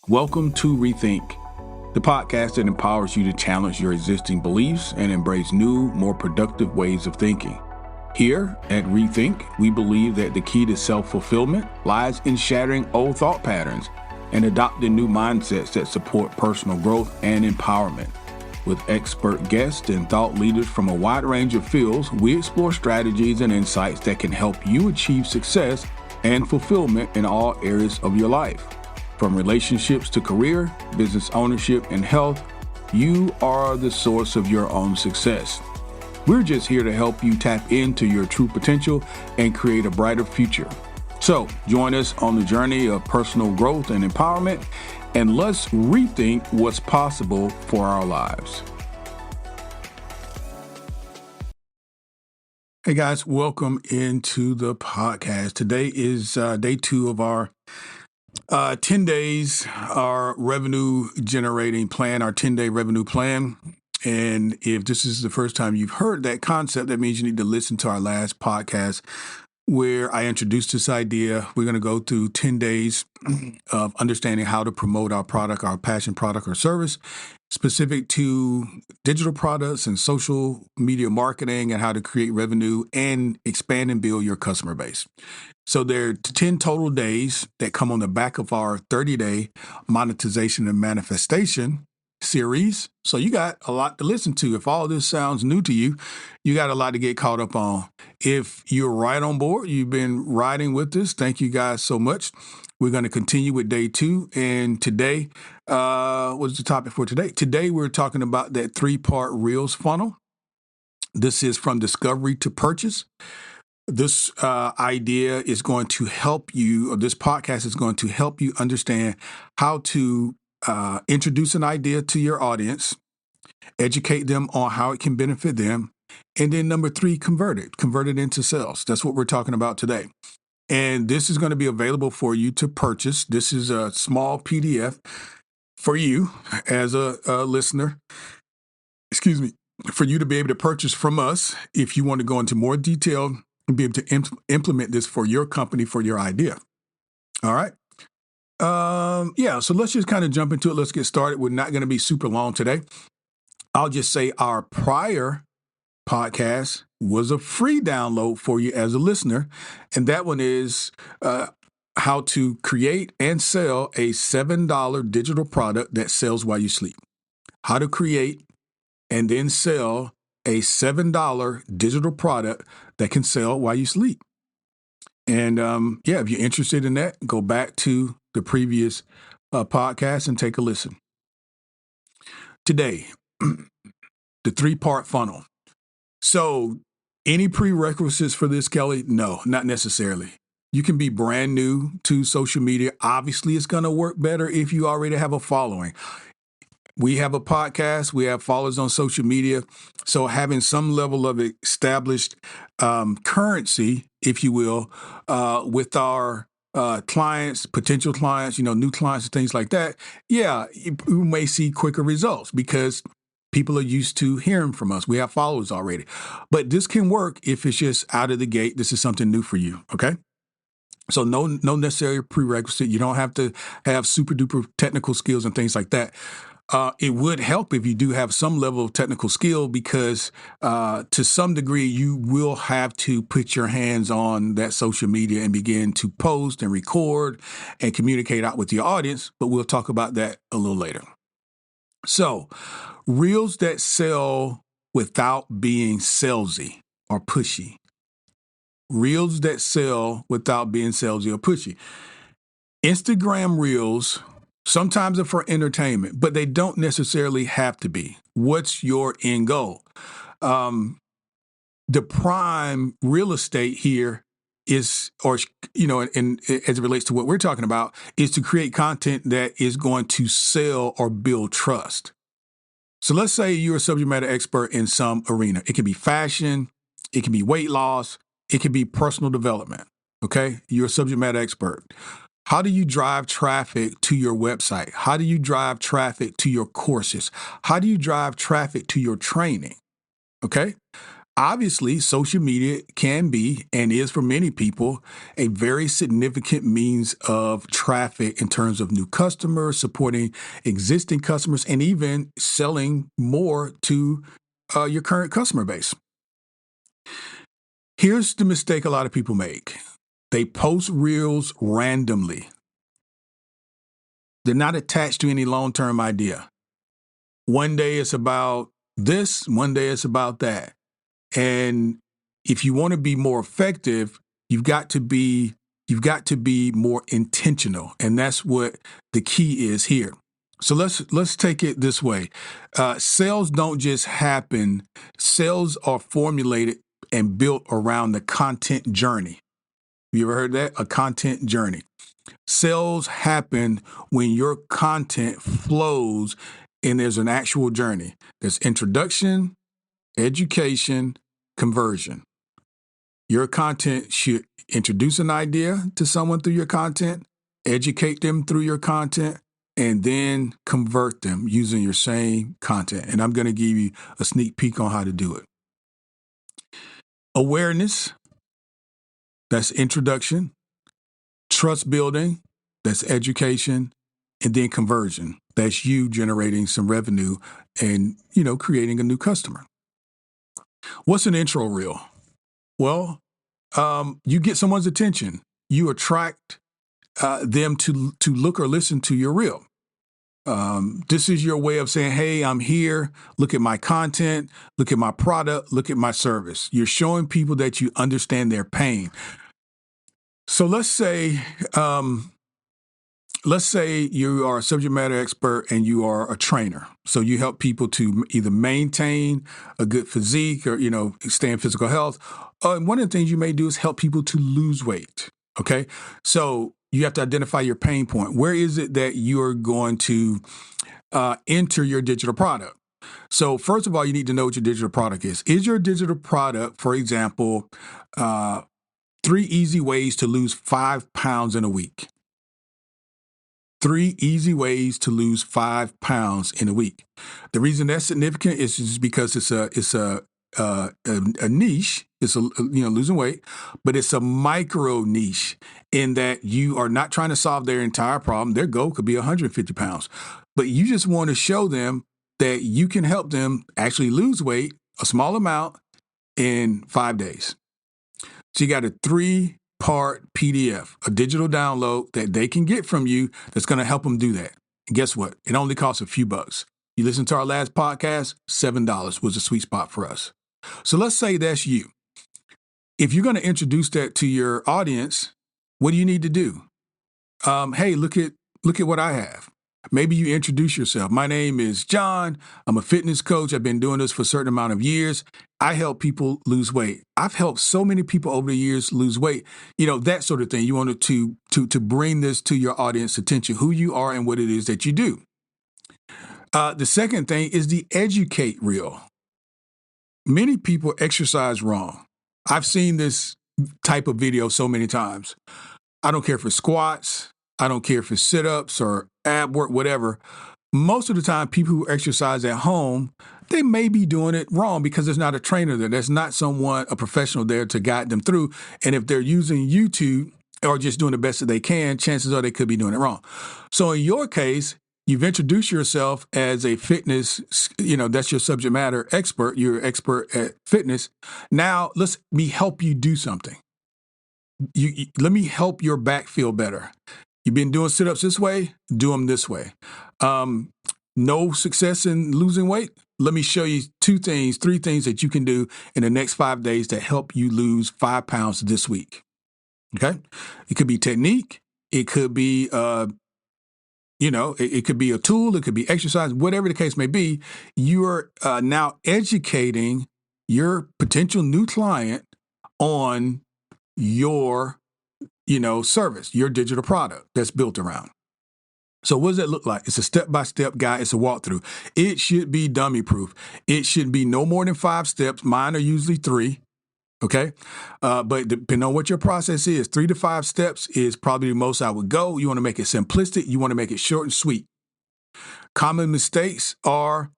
Welcome to ReThink, the podcast that empowers you to challenge your existing beliefs and embrace new, more productive ways of thinking. Here at ReThink, we believe that the key to self-fulfillment lies in shattering old thought patterns and adopting new mindsets that support personal growth and empowerment. With expert guests and thought leaders from a wide range of fields, we explore strategies and insights that can help you achieve success and fulfillment in all areas of your life. From relationships to career, business ownership, and health, you are the source of your own success. We're just here to help you tap into your true potential and create a brighter future. So join us on the journey of personal growth and empowerment, and let's rethink what's possible for our lives. Hey guys, welcome into the podcast. Today is day 2 of our 10 days, our revenue generating plan, our 10-day revenue plan. And if this is the first time you've heard that concept, that means you need to listen to our last podcast where I introduced this idea. We're going to go through 10 days of understanding how to promote our product, our passion product or service, specific to digital products and social media marketing, and how to create revenue and expand and build your customer base. So there are 10 total days that come on the back of our 30-day monetization and manifestation series. So you got a lot to listen to. If all this sounds new to you, you got a lot to get caught up on. If you're right on board, you've been riding with us, thank you guys so much. We're going to continue with day 2. And today, what's the topic for today? Today, we're talking about that 3-part Reels funnel. This is from discovery to purchase. This idea is going to help you, or this podcast is going to help you understand how to introduce an idea to your audience, educate them on how it can benefit them, and then number 3, convert it into sales. That's what we're talking about today. And this is going to be available for you to purchase. This is a small PDF for you as a listener, for you to be able to purchase from us if you want to go into more detail and be able to implement this for your company, for your idea. All right. So let's just kind of jump into it. Let's get started. We're not going to be super long today. I'll just say our prior podcast was a free download for you as a listener. And that one is how to create and sell a $7 digital product that sells while you sleep. How to create and then sell a $7 digital product that can sell while you sleep. And if you're interested in that, go back to the previous podcast and take a listen. Today, the 3-part funnel. So any prerequisites for this, Kelly? No, not necessarily. You can be brand new to social media. Obviously, it's going to work better if you already have a following. We have a podcast. We have followers on social media. So having some level of established currency, if you will, with our clients, potential clients, new clients and things like that, we may see quicker results because people are used to hearing from us. We have followers already. But this can work if it's just out of the gate. This is something new for you, okay? So no necessary prerequisite. You don't have to have super duper technical skills and things like that. It would help if you do have some level of technical skill because to some degree, you will have to put your hands on that social media and begin to post and record and communicate out with your audience. But we'll talk about that a little later. So reels that sell without being salesy or pushy. Reels that sell without being salesy or pushy. Instagram reels sometimes are for entertainment, but they don't necessarily have to be. What's your end goal? The prime real estate here is, and as it relates to what we're talking about, is to create content that is going to sell or build trust. So let's say you're a subject matter expert in some arena. It can be fashion, it can be weight loss, it can be personal development. Okay, you're a subject matter expert. How do you drive traffic to your website? How do you drive traffic to your courses? How do you drive traffic to your training? Okay. Obviously, social media can be and is for many people a very significant means of traffic in terms of new customers, supporting existing customers, and even selling more to your current customer base. Here's the mistake a lot of people make. They post reels randomly. They're not attached to any long-term idea. One day it's about this, one day it's about that. And if you want to be more effective, you've got to be more intentional, and that's what the key is here. So let's take it this way. Sales don't just happen. Sales are formulated and built around the content journey. You ever heard that? A content journey. Sales happen when your content flows and there's an actual journey. There's introduction, education, conversion. Your content should introduce an idea to someone through your content, educate them through your content, and then convert them using your same content. And I'm going to give you a sneak peek on how to do it. Awareness, that's introduction. Trust building, that's education. And then conversion, that's you generating some revenue and, creating a new customer. What's an intro reel? Well, you get someone's attention. You attract them to look or listen to your reel. This is your way of saying, hey, I'm here. Look at my content. Look at my product. Look at my service. You're showing people that you understand their pain. So let's say you are a subject matter expert and you are a trainer. So you help people to either maintain a good physique or, stay in physical health. And one of the things you may do is help people to lose weight. Okay. So you have to identify your pain point. Where is it that you're going to enter your digital product? So first of all, you need to know what your digital product is. Is your digital product, for example, 3 easy ways to lose 5 pounds in a week? 3 easy ways to lose 5 pounds in a week. The reason that's significant is just because it's a niche. It's losing weight, but it's a micro niche in that you are not trying to solve their entire problem. Their goal could be 150 pounds, but you just want to show them that you can help them actually lose weight, a small amount, in 5 days. So you got a 3-part PDF, a digital download that they can get from you that's going to help them do that. And guess what? It only costs a few bucks. You listen to our last podcast, $7 was a sweet spot for us. So let's say that's you. If you're going to introduce that to your audience, what do you need to do? Hey, look at what I have. Maybe you introduce yourself. My name is John. I'm a fitness coach. I've been doing this for a certain amount of years. I help people lose weight. I've helped so many people over the years lose weight. That sort of thing. You wanted to bring this to your audience attention, who you are and what it is that you do. The second thing is the educate reel. Many people exercise wrong. I've seen this type of video so many times. I don't care if it's squats. I don't care if it's sit-ups or ab work, whatever. Most of the time, people who exercise at home, they may be doing it wrong because there's not a trainer there. There's not a professional there to guide them through. And if they're using YouTube or just doing the best that they can, chances are they could be doing it wrong. So in your case, you've introduced yourself as a fitness, that's your subject matter expert. You're an expert at fitness. Now, let me help you do something. Let me help your back feel better. You've been doing sit-ups this way, do them this way. No success in losing weight? Let me show you 3 things that you can do in the next 5 days that help you lose 5 pounds this week. Okay? It could be technique. It could be, it could be a tool. It could be exercise, whatever the case may be. You're now educating your potential new client on your service, your digital product that's built around. So what does that look like? It's a step-by-step guide. It's a walkthrough. It should be dummy-proof. It should be no more than 5 steps. Mine are usually 3. Okay. But depending on what your process is, 3 to 5 steps is probably the most I would go. You want to make it simplistic. You want to make it short and sweet. Common mistakes are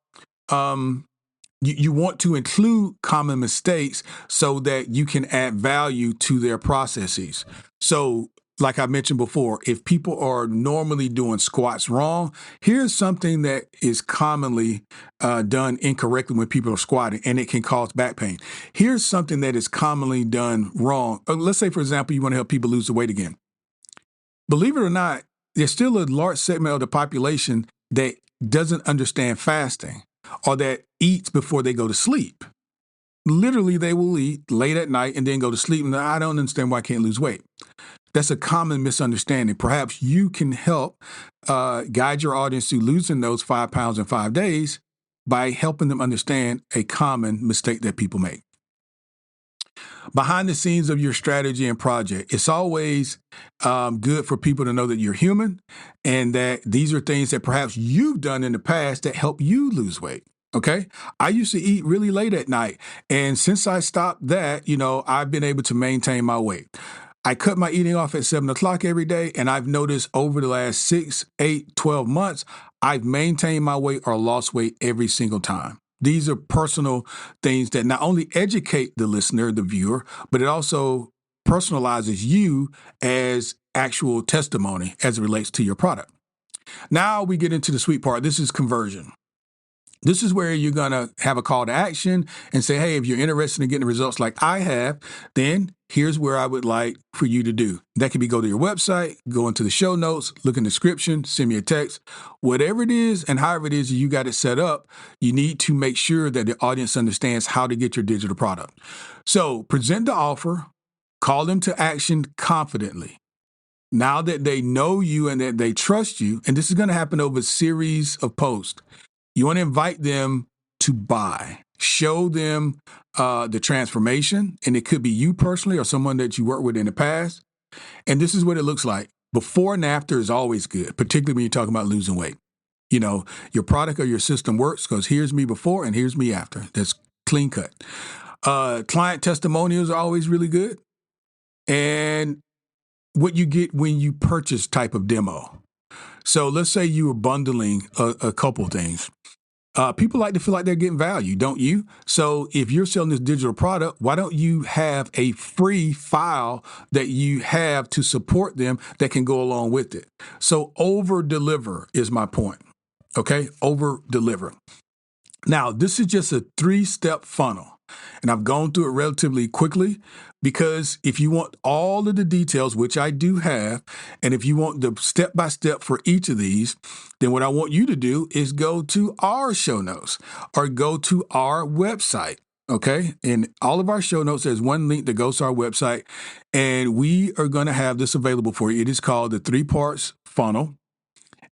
You want to include common mistakes so that you can add value to their processes. So, like I mentioned before, if people are normally doing squats wrong, here's something that is commonly done incorrectly when people are squatting, and it can cause back pain. Here's something that is commonly done wrong. Let's say, for example, you want to help people lose the weight again. Believe it or not, there's still a large segment of the population that doesn't understand fasting or that eats before they go to sleep. Literally, they will eat late at night and then go to sleep, and I don't understand why I can't lose weight. That's a common misunderstanding. Perhaps you can help guide your audience to losing those 5 pounds in 5 days by helping them understand a common mistake that people make. Behind the scenes of your strategy and project, it's always good for people to know that you're human and that these are things that perhaps you've done in the past that help you lose weight. Okay. I used to eat really late at night. And since I stopped that, I've been able to maintain my weight. I cut my eating off at 7 o'clock every day. And I've noticed over the last 6, 8, 12 months, I've maintained my weight or lost weight every single time. These are personal things that not only educate the listener, the viewer, but it also personalizes you as actual testimony as it relates to your product. Now we get into the sweet part. This is conversion. This is where you're going to have a call to action and say, hey, if you're interested in getting results like I have, then here's where I would like for you to do. That could be go to your website, go into the show notes, look in the description, send me a text, whatever it is and however it is you got it set up, you need to make sure that the audience understands how to get your digital product. So present the offer, call them to action confidently. Now that they know you and that they trust you, and this is going to happen over a series of posts, you want to invite them to buy. Show them the transformation, and it could be you personally or someone that you worked with in the past. And this is what it looks like. Before and after is always good, particularly when you're talking about losing weight. Your product or your system works because here's me before and here's me after. That's clean cut. Client testimonials are always really good. And what you get when you purchase type of demo. So let's say you were bundling a couple things. People like to feel like they're getting value, don't you? So if you're selling this digital product, why don't you have a free file that you have to support them that can go along with it? So over deliver is my point. Okay, over deliver. Now, this is just a 3-step funnel. And I've gone through it relatively quickly because if you want all of the details, which I do have, and if you want the step-by-step for each of these, then what I want you to do is go to our show notes or go to our website. Okay. In all of our show notes, there's one link that goes to our website, and we are going to have this available for you. It is called the 3 parts funnel.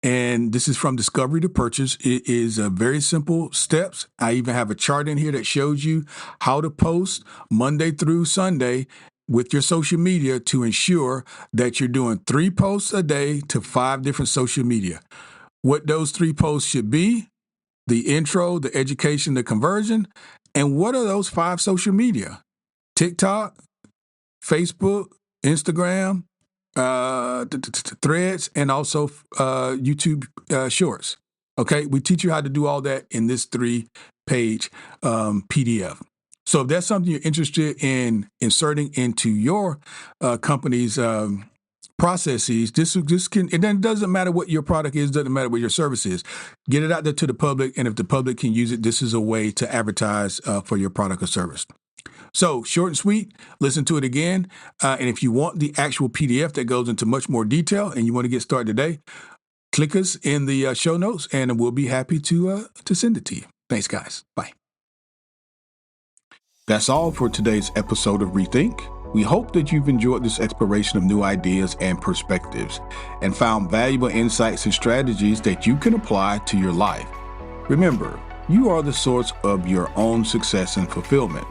And this is from discovery to purchase. It is very simple steps. I even have a chart in here that shows you how to post Monday through Sunday with your social media to ensure that you're doing 3 posts a day to 5 different social media. What those 3 posts should be, the intro, the education, the conversion, and what are those 5 social media? TikTok, Facebook, Instagram, Threads, and also YouTube Shorts. Okay, we teach you how to do all that in this 3-page PDF. So if that's something you're interested in inserting into your company's processes, this can, and then it doesn't matter what your product is, doesn't matter what your service is. Get it out there to the public, and if the public can use it, this is a way to advertise for your product or service. So short and sweet, listen to it again. And if you want the actual PDF that goes into much more detail and you want to get started today, click us in the show notes and we'll be happy to send it to you. Thanks, guys. Bye. That's all for today's episode of ReThink. We hope that you've enjoyed this exploration of new ideas and perspectives and found valuable insights and strategies that you can apply to your life. Remember, you are the source of your own success and fulfillment.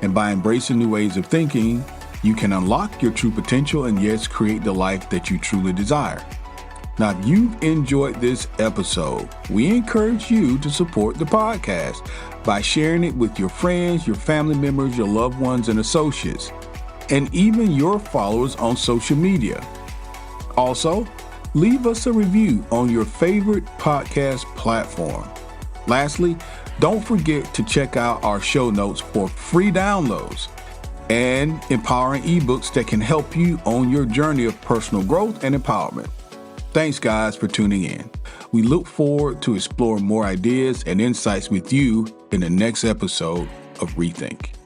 And by embracing new ways of thinking, you can unlock your true potential and yes, create the life that you truly desire. Now, if you've enjoyed this episode, we encourage you to support the podcast by sharing it with your friends, your family members, your loved ones, and associates, and even your followers on social media. Also, leave us a review on your favorite podcast platform. Lastly, Don't forget to check out our show notes for free downloads and empowering ebooks that can help you on your journey of personal growth and empowerment. Thanks, guys, for tuning in. We look forward to exploring more ideas and insights with you in the next episode of ReThink.